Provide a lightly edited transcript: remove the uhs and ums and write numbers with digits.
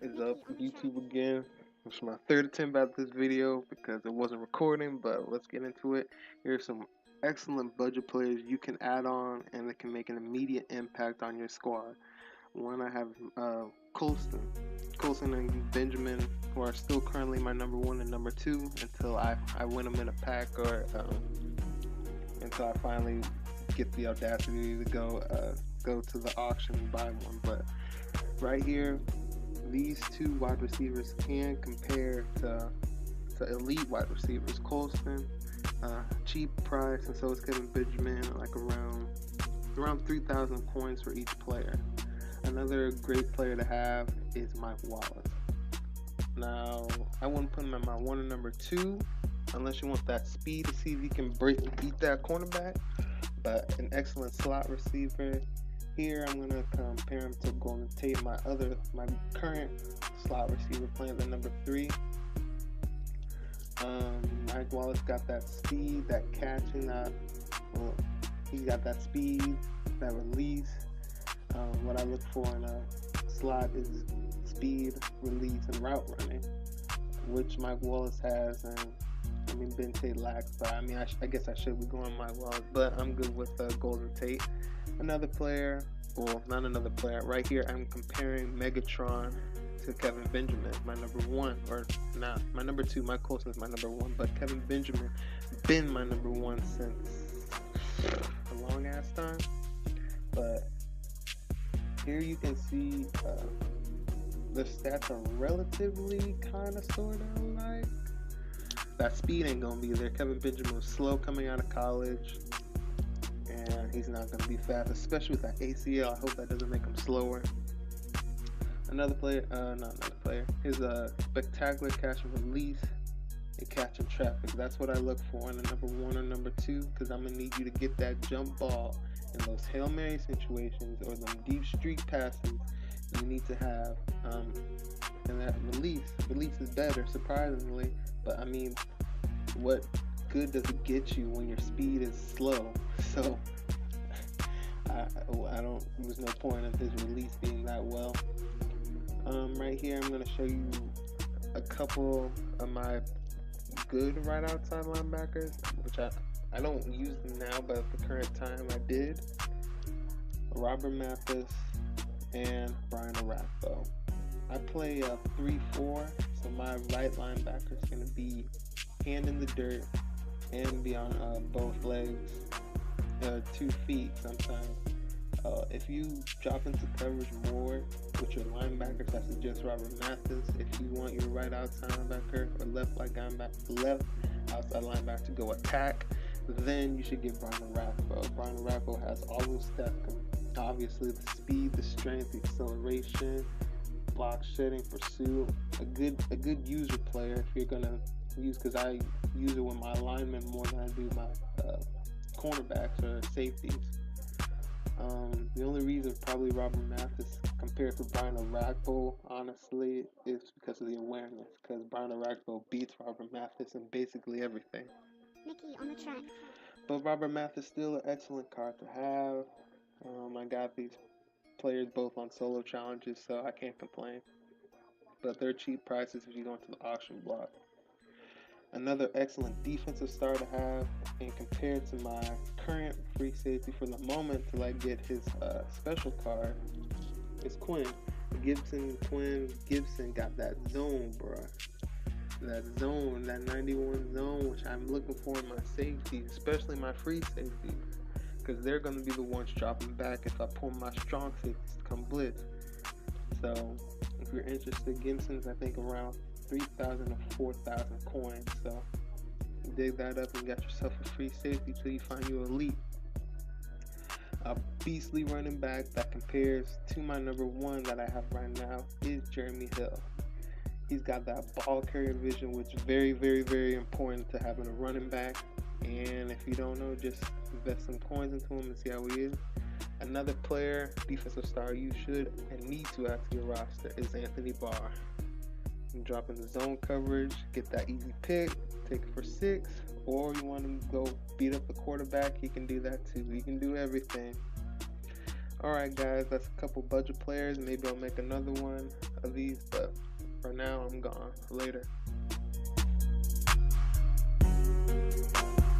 is up? YouTube again. It's my third attempt at this video because it wasn't recording, but let's get into it. Here's some excellent budget players you can add on and that can make an immediate impact on your squad. One, I have Colston and Benjamin, who are still currently my number one and number two until I win them in a pack or until I finally get the audacity to go to the auction and buy one. But right here, these two wide receivers can compare to elite wide receivers. Colston, cheap price, and so is Kevin Benjamin, like around 3,000 coins for each player. Another great player to have is Mike Wallace. Now, I wouldn't put him at my one and number two unless you want that speed to see if he can break and beat that cornerback. But an excellent slot receiver. Here I'm gonna compare him to Golden Tate, my current slot receiver playing the number three. Mike Wallace got that speed, that catching, he's got that speed, that release. What I look for in a slot is speed, release, and route running, which Mike Wallace has, and Ben Tate lacks. But I guess I should be going Mike Wallace, but I'm good with Golden Tate. Another player, well, not another player. Right here, I'm comparing Megatron to Kevin Benjamin, my number one, or not my number two. Mike Colston is my number one, but Kevin Benjamin been my number one since a long ass time. But here you can see the stats are relatively kind of sort of like that. Speed ain't gonna be there. Kevin Benjamin was slow coming out of college, and he's not gonna be fast, especially with that ACL. I hope that doesn't make him slower. Another player, is a spectacular catch and release and catch in traffic. That's what I look for in a number one or number two, because I'm gonna need you to get that jump ball in those Hail Mary situations or them deep streak passes. You need to have and that release is better, surprisingly. But what good does it get you when your speed is slow? So there's no point of his release being that well. Right here I'm going to show you a couple of my good right outside linebackers, which I don't use them now, but at the current time I did. Robert Mathis and Brian Orakpo. I play 3-4, so my right linebacker is going to be hand in the dirt and be on both legs, 2 feet sometimes. If you drop into coverage more with your linebackers, I suggest Robert Mathis. If you want your right outside linebacker or left outside linebacker to go attack, then you should get Brian Orakpo. Brian Orakpo has all those stats. Obviously, the speed, the strength, the acceleration, block shedding, pursuit. A good user player if you're gonna use, because I use it with my linemen more than I do my cornerbacks or safeties. The only reason probably Robert Mathis compared to Brian Orakpo, honestly, is because of the awareness. Because Brian Orakpo beats Robert Mathis in basically everything. Mickey on the track. But Robert Mathis still an excellent card to have. I got these players both on solo challenges, so I can't complain. But they're cheap prices if you go into the auction block. Another excellent defensive star to have, and compared to my current free safety for the moment till I get his special card, is Quinn. Gibson got that zone, bruh. That zone, that 91 zone, which I'm looking for in my safeties, especially my free safeties, because they're going to be the ones dropping back if I pull my strong safeties to come blitz. So if you're interested, Gibson's I think around 3,000 to 4,000 coins. So dig that up and got yourself a free safety till you find your elite. A beastly running back that compares to my number one that I have right now is Jeremy Hill. He's got that ball carrier vision, which is very, very, very important to having a running back. And if you don't know, just invest some coins into him and see how he is. Another player, defensive star, you should and need to add to your roster is Anthony Barr. You drop in the zone coverage, get that easy pick, take it for 6, or you want to go beat up the quarterback, he can do that too. He can do everything. Alright guys, that's a couple budget players. Maybe I'll make another one of these, but now. I'm gone. Later.